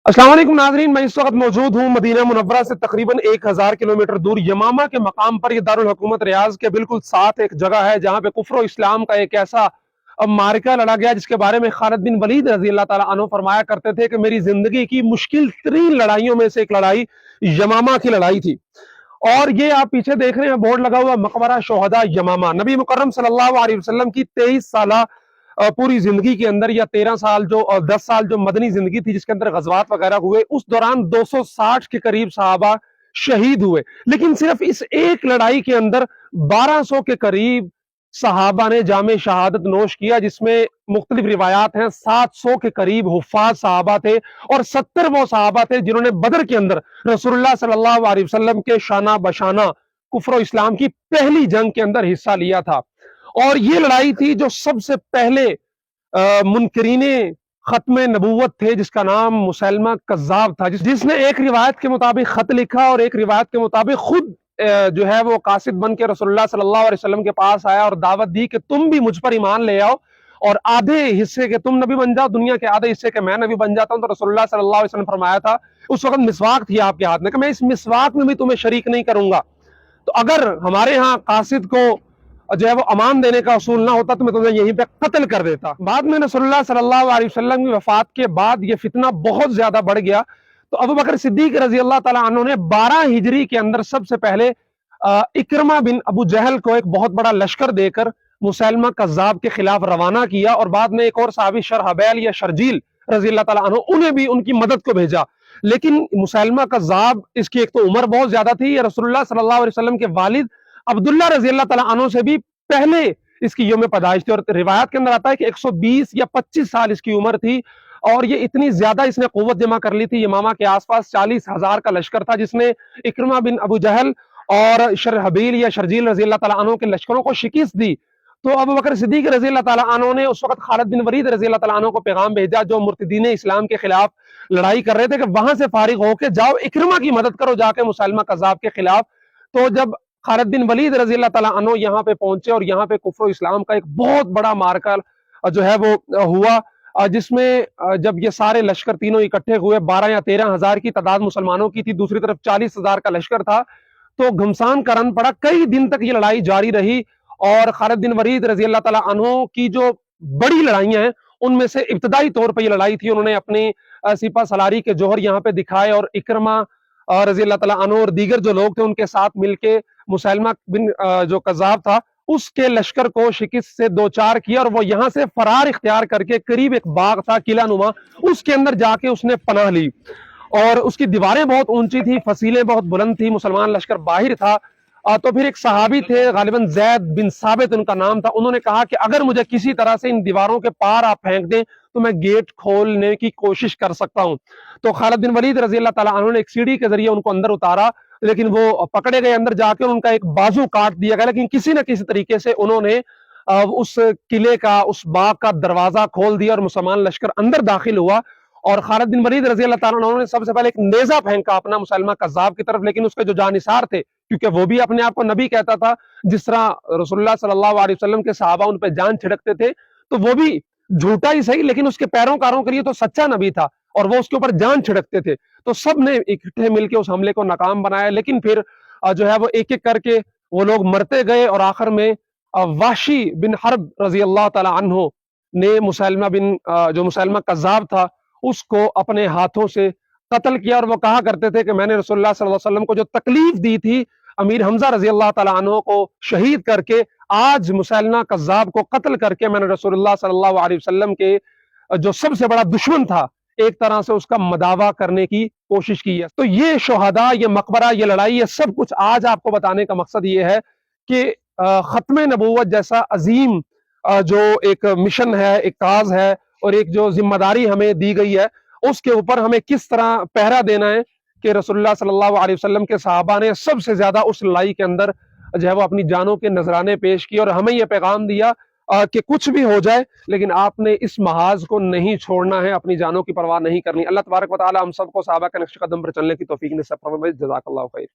अस्सलाम वालेकुम नाज़रीन, मैं इस वक्त मौजूद हूँ मदीना मुनव्वरा से तकरीबन 1000 किलोमीटर दूर यमामा के मकाम पर। ये दारुल हुकूमत रियाज के बिल्कुल साथ एक जगह है जहाँ पे कुफ्र और इस्लाम का एक ऐसा मार्का लड़ा गया जिसके बारे में खालिद बिन वलीद रजी अल्लाह ताला अन्हु फरमाया करते थे कि मेरी जिंदगी की मुश्किल तरीन लड़ाइयों में से एक लड़ाई यमामा की लड़ाई थी। और ये आप पीछे देख रहे हैं बोर्ड लगा हुआ मकबरा शोहदा यमामा। नबी मुकर्रम सल्लल्लाहु अलैहि वसल्लम की 23 साला पूरी जिंदगी के अंदर या 13 साल जो 10 साल जो मदनी जिंदगी थी जिसके अंदर गजवात वगैरह हुए, उस दौरान 260 के करीब सहाबा शहीद हुए। लेकिन सिर्फ इस एक लड़ाई के अंदर 1200 के करीब सहाबा ने जामे शहादत नोश किया, जिसमें मुख्तलिफ रिवायात हैं 700 के करीब हुफ्फाज सहाबा थे और 70 वो सहाबा थे जिन्होंने बदर के अंदर रसूलुल्लाह सल्लल्लाहु अलैहि वसल्लम के शाना बशाना कुफ्र इस्लाम की पहली जंग के अंदर हिस्सा लिया था। और ये लड़ाई थी जो सबसे पहले मुनकरीने खत्म नबूवत थे जिसका नाम मुसैलमा कज़्ज़ाब था, जिसने एक रिवायत के मुताबिक खत लिखा और एक रिवायत के मुताबिक खुद जो है वो कासिद बन के रसूलुल्लाह सल्लल्लाहु अलैहि वसल्लम के पास आया और दावत दी कि तुम भी मुझ पर ईमान ले आओ और आधे हिस्से के तुम नबी बन जाओ, दुनिया के आधे हिस्से के मैं नबी बन जाता हूं। तो रसूलुल्लाह सल्लल्लाहु अलैहि वसल्लम फरमाया था, उस वक्त मिसवाक थी आपके हाथ में, कि मैं इस मिसवाक में भी तुम्हें शरीक नहीं करूंगा। तो अगर हमारे यहाँ कासिद को जो है वो अमान देने का असूल ना होता तो मैं तुम्हें यहीं पे कत्ल कर देता। बाद में रसूलुल्लाह सल्लल्लाहु अलैहि वसल्लम की वफात के बाद ये फितना बहुत ज्यादा बढ़ गया। तो अबू बकर सिद्दीक रजी अल्लाह ताला अन्हु ने 12 हिजरी के अंदर सबसे पहले इकरमा बिन अबू जहल को एक बहुत बड़ा लश्कर देकर मुसैलमा कज़्ज़ाब के खिलाफ रवाना किया और बाद में एक और साहबी शरहबैल या शर्जील रजी अल्लाह ताला अन्हु, उन्हें भी उनकी मदद को भेजा। लेकिन मुसैलमा कज़्ज़ाब, इसकी एक तो उम्र बहुत ज्यादा थी, ये रसूलुल्लाह सल्लल्लाहु अलैहि वसल्लम के वालिद अब्दुल्ला रजी अल्लाह ताला अन्हु से भी पहले इसकी यौम पैदाइश थी। और रिवायत के अंदर आता है कि 120 या 25 साल इसकी उम्र थी और ये इतनी ज्यादा इसने कुव्वत जमा कर ली थी। यमामा के आसपास 40,000 का लश्कर था जिसने इकरमा बिन अबू जहल और शरहबील या शर्जील रजी अल्लाह ताला अन्हु के लश्करों को शिकस्त दी। तो अबू बकर सिद्दीक रजी अल्लाह ताला अन्हु ने उस वक्त खालिद बिन वलीद रजी अल्लाह ताला अन्हु को पैगाम भेजा जो मुर्तदीन इस्लाम के खिलाफ लड़ाई कर रहे थे कि वहां से फारिग होकर जाओ, इकरमा की मदद करो जाके मुसैलमा कज़्ज़ाब के खिलाफ। तो जब खालिद बिन वलीद रजी अल्लाह ताला अन्हु यहाँ पे पहुंचे और यहाँ पे कुफ्र इस्लाम का एक बहुत बड़ा मार्का जो है वो हुआ, जिसमें जब ये सारे लश्कर तीनों इकट्ठे हुए, 12 या 13 हजार की तादाद मुसलमानों की थी, दूसरी तरफ 40,000 का लश्कर था, तो घमसान का रन पड़ा। कई दिन तक ये लड़ाई जारी रही और खालिद बिन वलीद रजी अल्लाह ताला अन्हु की जो बड़ी लड़ाइयां हैं उनमें से इब्तदाई तौर पर ये लड़ाई थी। उन्होंने अपनी सिपा सलारी के जोहर यहाँ पे दिखाए और इकरमा रजी अल्लाह ताला अन्हु और दीगर जो लोग थे उनके साथ मिलके मुसैलमा बिन जो कज़्ज़ाब था उसके लश्कर को शिकस्त से दो चार किया और वो यहाँ से फरार इख्तियार करके करीब एक बाग था किला नुमा, उसके अंदर जाके उसने पनाह ली। और उसकी दीवारें बहुत ऊंची थी, फसीलें बहुत बुलंद थी, मुसलमान लश्कर बाहर था। तो फिर एक सहाबी थे, गालिबन जैद बिन साबित उनका नाम था, उन्होंने कहा कि अगर मुझे किसी तरह से इन दीवारों के पार आप फेंक दें तो मैं गेट खोलने की कोशिश कर सकता हूं। तो खालिद बिन वलीद रजी अल्लाह ताला अन्हु ने एक सीढ़ी के जरिए उनको अंदर उतारा, लेकिन वो पकड़े गए अंदर जाकर, उनका एक बाजू काट दिया गया। लेकिन किसी न किसी तरीके से उन्होंने उस किले का, उस बाग का दरवाजा खोल दिया और मुसलमान लश्कर अंदर दाखिल हुआ। और खालिद बिन वलीद रजी अल्लाह ताला अन्हु ने सबसे पहले एक नेजा फेंका अपना मुसैलमा कज़्ज़ाब की तरफ, लेकिन उसके जो जानिसार थे, क्योंकि वो भी अपने आप को नबी कहता था, जिस तरह रसूलुल्लाह सल्लल्लाहु अलैहि वसल्लम के सहाबा उन पे जान छिड़कते थे, तो वो भी झूठा ही सही लेकिन उसके पैरोकारों के लिए तो सच्चा नबी था और वो उसके ऊपर जान छिड़कते थे। तो सब ने इकट्ठे मिलकर उस हमले को नाकाम बनाया। लेकिन फिर जो है वो एक एक करके वो लोग मरते गए और आखिर में वाशी बिन हर्ब रजी अल्लाह ताला अन्हु ने जो मुसैलमा कज़्ज़ाब था उसको अपने हाथों से कत्ल किया। और वो कहा करते थे कि मैंने रसूलुल्लाह सल्लल्लाहु अलैहि वसल्लम को जो तकलीफ दी थी अमीर हमजा रजी अल्लाह ताला अन्हु को शहीद करके, आज मुसैलमा कज़्ज़ाब को कत्ल करके मैंने रसूलुल्लाह सल्लल्लाहु अलैहि वसल्लम के जो सबसे बड़ा दुश्मन था एक तरह से उसका मदावा करने की कोशिश की है। तो ये शोहदा, ये मकबरा, ये लड़ाई, ये सब कुछ आज आपको बताने का मकसद ये है कि खत्म नबूवत जैसा अजीम जो एक मिशन है, एक काज है और एक जो जिम्मेदारी हमें दी गई है, उसके ऊपर हमें किस तरह पहरा देना है कि रसूलुल्लाह सल्लल्लाहु अलैहि वसल्लम के सहाबा ने सबसे ज्यादा उस लड़ाई के अंदर जो है वो अपनी जानों के नजराने पेश किए और हमें यह पैगाम दिया कि कुछ भी हो जाए लेकिन आपने इस महाज को नहीं छोड़ना है, अपनी जानों की परवाह नहीं करनी। अल्लाह तबारक व तआला हम सबको सहाबा के नक्श कदम पर चलने की तौफीक नसीब फरमाए। जज़ाकल्लाहु खैर।